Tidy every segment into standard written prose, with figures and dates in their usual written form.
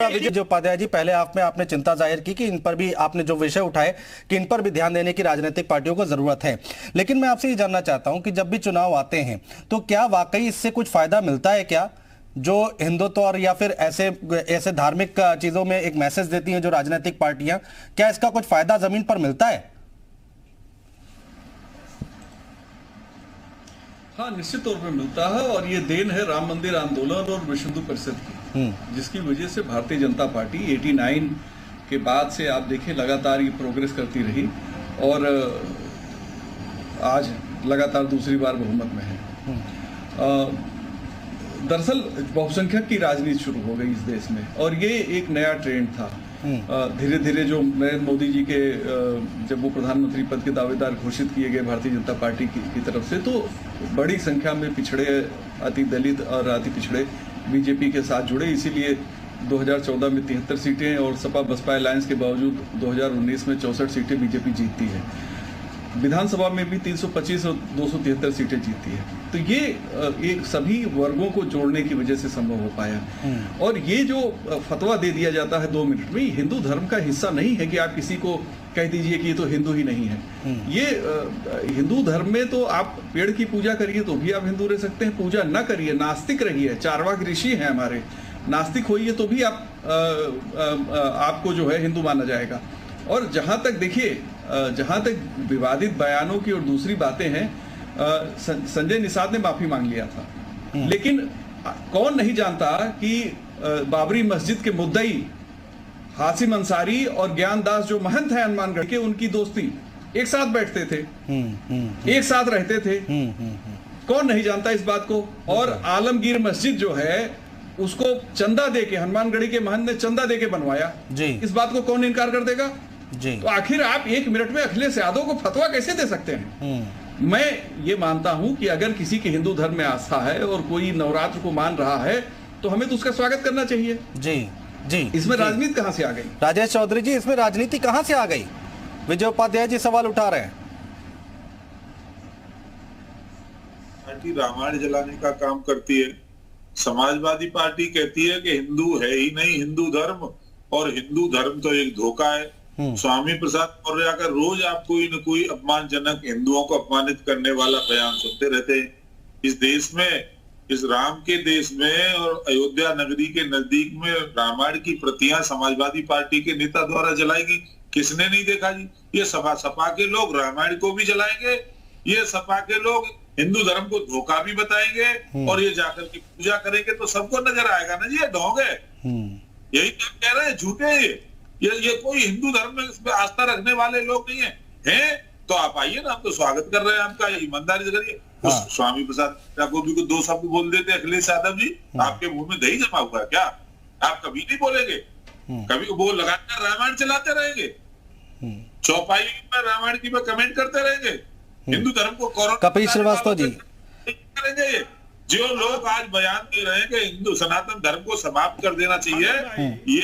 विजय उपाध्याय जी, पहले आपने चिंता जाहिर की कि इन पर भी आपने जो विषय उठाए कि इन पर भी ध्यान देने की राजनीतिक पार्टियों को जरूरत है। लेकिन मैं आपसे ये जानना चाहता हूं कि जब भी चुनाव आते हैं तो क्या वाकई इससे कुछ फायदा मिलता है क्या, जो हिंदुत्व और या फिर ऐसे धार्मिक चीजों में एक मैसेज देती हैं जो राजनीतिक पार्टियां, क्या इसका कुछ फायदा जमीन पर मिलता है? हाँ, निश्चित तौर पे मिलता है और ये देन है राम मंदिर आंदोलन और विश्व हिंदू परिषद की, जिसकी वजह से भारतीय जनता पार्टी 89 के बाद से आप देखिए लगातार ये प्रोग्रेस करती रही और आज लगातार दूसरी बार बहुमत में है। दरअसल बहुसंख्यक की राजनीति शुरू हो गई इस देश में और ये एक नया ट्रेंड था। धीरे धीरे जो नरेंद्र मोदी जी के जब वो प्रधानमंत्री पद के दावेदार घोषित किए गए भारतीय जनता पार्टी की तरफ से, तो बड़ी संख्या में पिछड़े, अति दलित और अति पिछड़े बीजेपी के साथ जुड़े। इसीलिए 2014 में 73 सीटें और सपा बसपा अलायंस के बावजूद 2019 में 64 सीटें बीजेपी जीतती है। विधानसभा में भी 325 और 273 सीटें जीती है। तो ये एक सभी वर्गों को जोड़ने की वजह से संभव हो पाया। और ये जो फतवा दे दिया जाता है 2 मिनट में, हिंदू धर्म का हिस्सा नहीं है कि आप किसी को कह दीजिए कि ये तो हिंदू ही नहीं है। ये हिंदू धर्म में तो आप पेड़ की पूजा करिए तो भी आप हिंदू रह सकते हैं, पूजा न करिए, नास्तिक रहिए, चारवाक ऋषि हैं हमारे, नास्तिक होइए तो भी आपको जो है हिंदू माना जाएगा। और जहां तक देखिए, जहां तक विवादित बयानों की और दूसरी बातें हैं, संजय निषाद ने माफी मांग लिया था, लेकिन कौन नहीं जानता कि बाबरी मस्जिद के मुद्दई हासिम अंसारी और ज्ञानदास जो महंत हैं हनुमानगढ़ के, उनकी दोस्ती, एक साथ बैठते थे, एक साथ रहते थे। कौन नहीं जानता इस बात को? और आलमगीर मस्जिद जो है उसको चंदा देके, हनुमानगढ़ी के महंत ने चंदा देके बनवाया जी। इस बात को कौन इनकार कर देगा जी? तो आखिर आप 1 मिनट में अखिलेश यादव को फतवा कैसे दे सकते हैं? मैं ये मानता हूं कि अगर किसी के हिंदू धर्म में आस्था है और कोई नवरात्र को मान रहा है तो हमें तो उसका स्वागत करना चाहिए जी जी। इसमें राजनीति कहां से आ गई? राजेश चौधरी जी, इसमें राजनीति कहां से आ गई? विजय उपाध्याय जी सवाल उठा रहे हैं। पार्टी रामायण जलाने का काम करती है। समाजवादी पार्टी कहती है कि हिंदू है ही नहीं हिंदू धर्म, और हिंदू धर्म तो एक धोखा है। स्वामी प्रसाद मौर्य का रोज आप कोई न कोई अपमानजनक, हिंदुओं को अपमानित करने वाला बयान सुनते रहते हैं। इस देश में, इस राम के देश में और अयोध्या नगरी के नजदीक में रामायण की प्रतियां समाजवादी पार्टी के नेता द्वारा जलाएगी, किसने नहीं देखा जी? ये सपा के लोग रामायण को भी जलाएंगे, ये सपा के लोग हिंदू धर्म को धोखा भी बताएंगे, और ये जाकर के पूजा करेंगे तो सबको नजर आएगा ना जी ये ढोंग है। यही तो कह रहे हैं, झूठे। ये कोई हिंदू धर्म में इसमें आस्था रखने वाले लोग नहीं है तो आप आइए ना, हम तो स्वागत कर रहे हैं आपका, ईमानदारी से करिए। स्वामी प्रसाद को भी 2 शब्द बोल देते अखिलेश यादव जी, आपके मुंह में दही जमा हुआ है क्या? आप कभी नहीं बोलेंगे? कभी वो लगातार रामायण चलाते रहेंगे, चौपाई में रामायण की में कमेंट करते रहेंगे, हिंदू धर्म को कपिल श्रीवास्तव जी करेंगे। जो लोग आज बयान दे रहे हैं कि हिंदू सनातन धर्म को समाप्त कर देना चाहिए, ये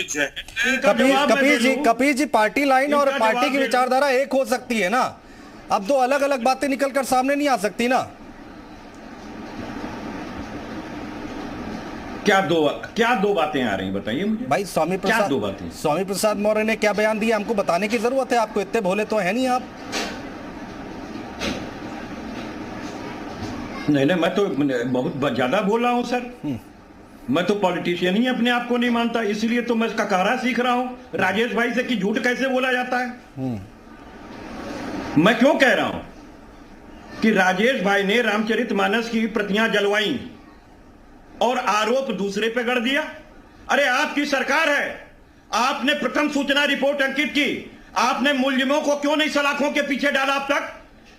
कपिल जी, पार्टी लाइन और पार्टी की विचारधारा एक हो सकती है ना, अब 2 अलग अलग बातें निकलकर सामने नहीं आ सकती ना। क्या दो बातें आ रही बताइए मुझे भाई। स्वामी प्रसाद मौर्य ने क्या बयान दिया, हमको बताने की जरूरत है, आपको इतने भोले तो है नहीं आप। नहीं, मैं तो बहुत ज्यादा बोल रहा हूं सर। मैं तो पॉलिटिशियन ही अपने आप को नहीं मानता, इसलिए तो मैं इसका कहारा सीख रहा हूं राजेश भाई से कि झूठ कैसे बोला जाता है। मैं क्यों कह रहा हूं कि राजेश भाई ने रामचरितमानस की प्रतियां जलवाई और आरोप दूसरे पे गढ़ दिया। अरे आपकी सरकार है, आपने प्रथम सूचना रिपोर्ट अंकित की, आपने मुलजिमों को क्यों नहीं सलाखों के पीछे डाला? अब तक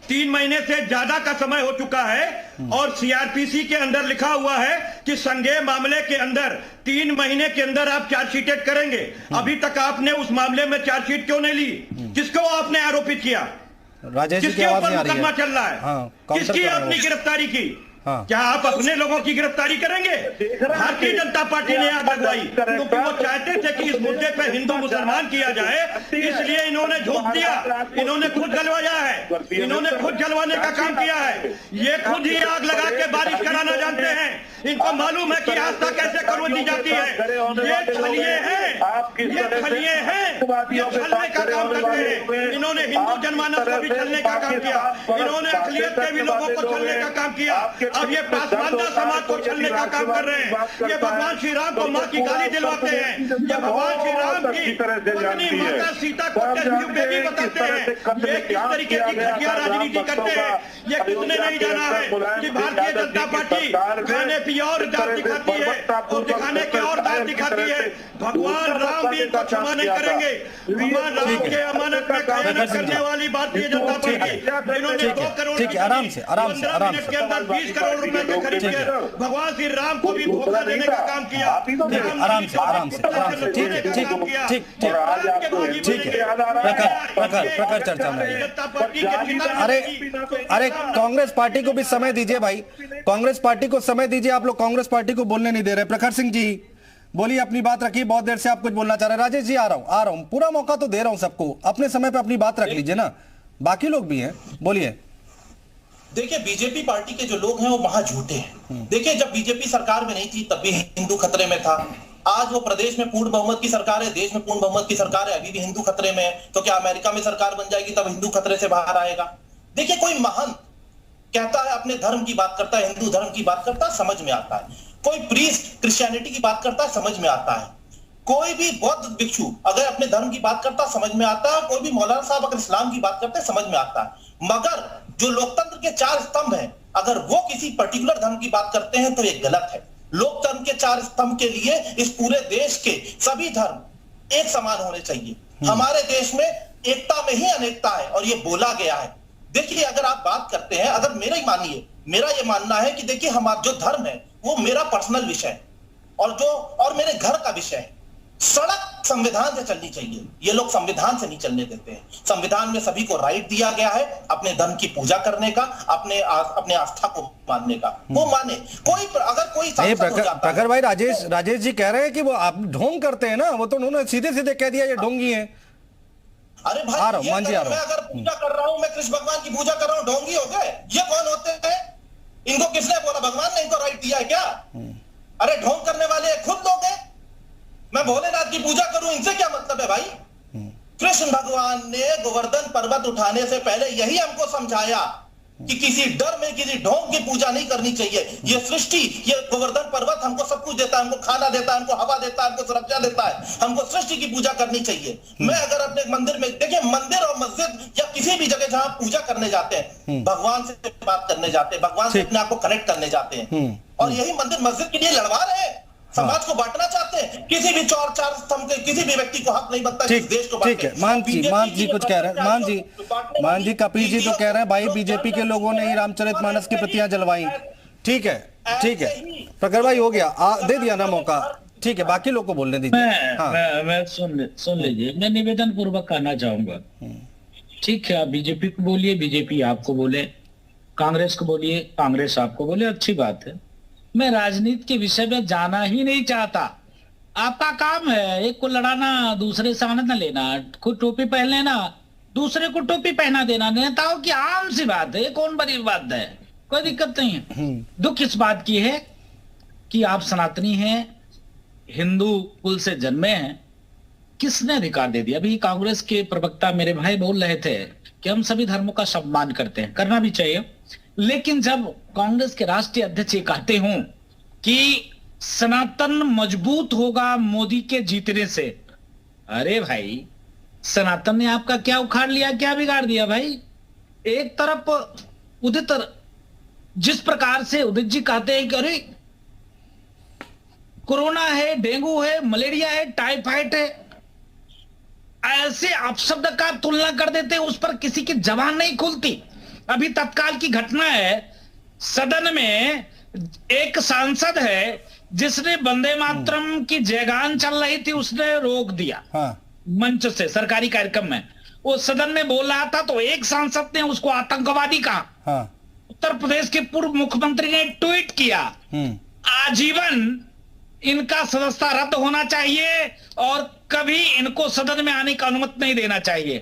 3 महीने से ज्यादा का समय हो चुका है और सीआरपीसी के अंदर लिखा हुआ है कि संज्ञेय मामले के अंदर 3 महीने के अंदर आप चार्जशीटेड करेंगे। अभी तक आपने उस मामले में चार्जशीट क्यों नहीं ली? किसको आपने आरोपित किया? किसके ऊपर मुकदमा चल रहा है? किसकी आपने गिरफ्तारी की? क्या आप अपने लोगों की गिरफ्तारी करेंगे? भारतीय जनता पार्टी ने आग लगवाई क्योंकि वो चाहते थे कि इस मुद्दे पे हिंदू मुसलमान किया जाए, इसलिए इन्होंने झोंक दिया, इन्होंने खुद जलवाया है, इन्होंने खुद जलवाने का काम किया है। ये खुद ही आग लगा के बारिश कराना जानते हैं। इनको मालूम है कि आस्था कैसे करवा दी जाती है। ये छलिए हैं, ये छलिए हैं, ये छलने का काम करते हैं। इन्होंने हिंदू जनमानस को भी छलने का काम किया, इन्होंने अकलियत के भी लोगों को छलने का काम किया। अब ये पासवानदा समाज को छलने का काम कर रहे हैं। ये भगवान श्री राम को माँ की गाली दिलवाते हैं। ये भगवान श्री राम की पत्नी माता सीता को टेस्ट ट्यूब बेबी बताते हैं। ये किस तरीके की घटिया राजनीति करते हैं, ये किसने नहीं जाना है कि भारतीय जनता पार्टी खाने पिए और जात दिखाती है और दिखाने के और जात दिखाती है। भगवान राम भी इनको क्षमा नहीं करेंगे। भगवान राम के अमानत में खयानत करने वाली भारतीय जनता पार्टी, इन्होंने 2 करोड़ ठीक है, आराम से 15 मिनट के अंदर 20 करोड़ रुपए के खरीद के भगवान श्री राम को भी धोखा देने का काम किया। आराम से ठीक है, ठीक है, प्रखर चर्चा में। अरे कांग्रेस पार्टी को भी समय दीजिए भाई, कांग्रेस पार्टी को समय दीजिए। आप लोग कांग्रेस पार्टी को बोलने नहीं दे रहे। प्रखर सिंह जी बोलिए, अपनी बात रखिए। बहुत देर से आप कुछ बोलना चाह रहे हैं। राजेश जी आ रहा हूं, पूरा मौका तो दे रहा हूं सबको। अपने समय पे अपनी बात रख लीजिए ना, बाकी लोग भी हैं, बोलिए। देखिए, बीजेपी पार्टी के जो लोग हैं वो वहां झूठे हैं। देखिए, जब बीजेपी सरकार में नहीं थी तब भी हिंदू खतरे में था। आज वो प्रदेश में पूर्ण बहुमत की सरकार है, देश में पूर्ण बहुमत की सरकार है, अभी भी हिंदू खतरे में है। तो क्या अमेरिका में सरकार बन जाएगी तब हिंदू खतरे से बाहर आएगा? देखिए, कोई महंत कहता है अपने धर्म की बात करता है, हिंदू धर्म की बात करता है, समझ में आता है। कोई प्रीस्ट क्रिश्चियनिटी की बात करता है, समझ में आता है। कोई भी बौद्ध भिक्षु अगर अपने धर्म की बात करता है, समझ में आता है। कोई भी मौलाना साहब अगर इस्लाम की बात करते हैं, समझ में आता है। मगर जो लोकतंत्र के 4 स्तंभ हैं, अगर वो किसी पर्टिकुलर धर्म की बात करते हैं तो ये गलत है। लोकतंत्र के 4 स्तंभ के लिए इस पूरे देश के सभी धर्म एक समान होने चाहिए। हमारे देश में एकता में ही अनेकता है और ये बोला गया है। देखिए, अगर आप बात करते हैं, अगर मेरा ही मानिए, मेरा ये मानना है कि देखिए, हमारा जो धर्म है वो मेरा पर्सनल विषय है और मेरे घर का विषय है। सड़क संविधान से चलनी चाहिए, ये लोग संविधान से नहीं चलने देते हैं। संविधान में सभी को राइट दिया गया है अपने धर्म की पूजा करने का, अपने आस्था को मानने का। वो माने, कोई अगर कोई प्रखर भाई, राजेश जी कह रहे हैं कि वो आप ढोंग करते हैं ना, वो तो उन्होंने सीधे सीधे कह दिया ये ढोंगी है। अरे भाई, मैं अगर पूजा कर रहा हूं, मैं कृष्ण भगवान की पूजा कर रहा हूं, ढोंगी हो गए? ये कौन होते हैं? इनको किसने बोला? भगवान ने इनको राइट दिया है क्या? अरे ढोंग करने वाले खुद लोग हैं। मैं भोलेनाथ की पूजा करूं, इनसे क्या मतलब है भाई? कृष्ण भगवान ने गोवर्धन पर्वत उठाने से पहले यही हमको समझाया कि किसी डर में किसी ढोंग की पूजा नहीं करनी चाहिए। ये सृष्टि, ये गोवर्धन पर्वत हमको सब कुछ देता है, हमको खाना देता है, हमको हवा देता है, हमको सुरक्षा देता है। हमको सृष्टि की पूजा करनी चाहिए। मैं अगर अपने मंदिर में, देखिए, मंदिर और मस्जिद या किसी भी जगह जहां पूजा करने जाते हैं, भगवान से बात करने जाते हैं, भगवान से अपने आप को कनेक्ट करने जाते हैं। और यही मंदिर मस्जिद के लिए लड़वा रहे हैं, समाज को बांटना चाहते हैं। किसी भी 4 स्तंभ के किसी भी व्यक्ति को हक नहीं बनता कि देश को ठीक है। मान जी कुछ कह रहे हैं, मान जी कपिल जी तो कह रहे हैं भाई बीजेपी के लोगों ने ही रामचरितमानस की प्रतियां जलवाई। ठीक है, प्रखर भाई हो गया, दे दिया ना मौका। ठीक है, बाकी लोग को बोलने दीजिए। मैं सुन लीजिए, मैं निवेदन पूर्वक कहना चाहूंगा, ठीक है, आप बीजेपी को बोलिए, बीजेपी आपको बोले, कांग्रेस को बोलिए, कांग्रेस आपको बोले, अच्छी बात है। मैं राजनीति के विषय में जाना ही नहीं चाहता। आपका काम है एक को लड़ाना, दूसरे से आनंद लेना, खुद टोपी पहन लेना, दूसरे को टोपी पहना देना। नेताओं की आम सी बात है, कौन बड़ी बात है, कोई दिक्कत नहीं है। दुख इस बात की है कि आप सनातनी हैं, हिंदू कुल से जन्मे हैं, किसने अधिकार दे दिया? अभी कांग्रेस के प्रवक्ता मेरे भाई बोल रहे थे कि हम सभी धर्मों का सम्मान करते हैं, करना भी चाहिए। लेकिन जब कांग्रेस के राष्ट्रीय अध्यक्ष ये कहते हों कि सनातन मजबूत होगा मोदी के जीतने से, अरे भाई, सनातन ने आपका क्या उखाड़ लिया, क्या बिगाड़ दिया भाई? एक तरफ उदित, जिस प्रकार से उदित जी कहते हैं कि अरे कोरोना है, डेंगू है, मलेरिया है, टाइफाइड है, ऐसे अपशब्द का तुलना कर देते, उस पर किसी की जबान नहीं खुलती। अभी तत्काल की घटना है, सदन में एक सांसद है जिसने वंदे मातरम की जयगान चल रही थी, उसने रोक दिया। मंच से सरकारी कार्यक्रम में वो सदन में बोल रहा था, तो एक सांसद ने उसको आतंकवादी कहा। उत्तर प्रदेश के पूर्व मुख्यमंत्री ने ट्वीट किया, आजीवन इनका सदस्यता रद्द होना चाहिए और कभी इनको सदन में आने की अनुमति नहीं देना चाहिए।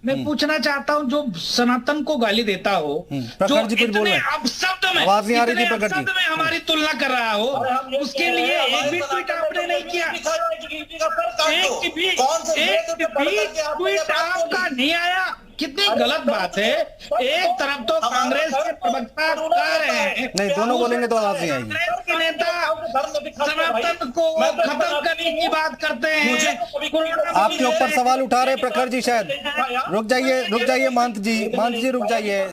मैं पूछना चाहता हूं, जो सनातन को गाली देता हो, जो इतने अपशब्द में, इतने अपशब्द में हमारी तुलना कर रहा हो, उसके लिए एक भी ट्वीट आपने नहीं किया, एक भी ट्वीट आपका नहीं आया। कितनी गलत बात है। एक तरफ तो कांग्रेस के प्रवक्ता कह रहे हैं, नहीं दोनों बोलेंगे तो आवाज नहीं आएगी। कांग्रेस के नेता सनातन को खत्म करने की बात करते हैं। आपके ऊपर सवाल उठा रहे प्रखर जी, शायद रुक जाइए महंत जी रुक जाइए।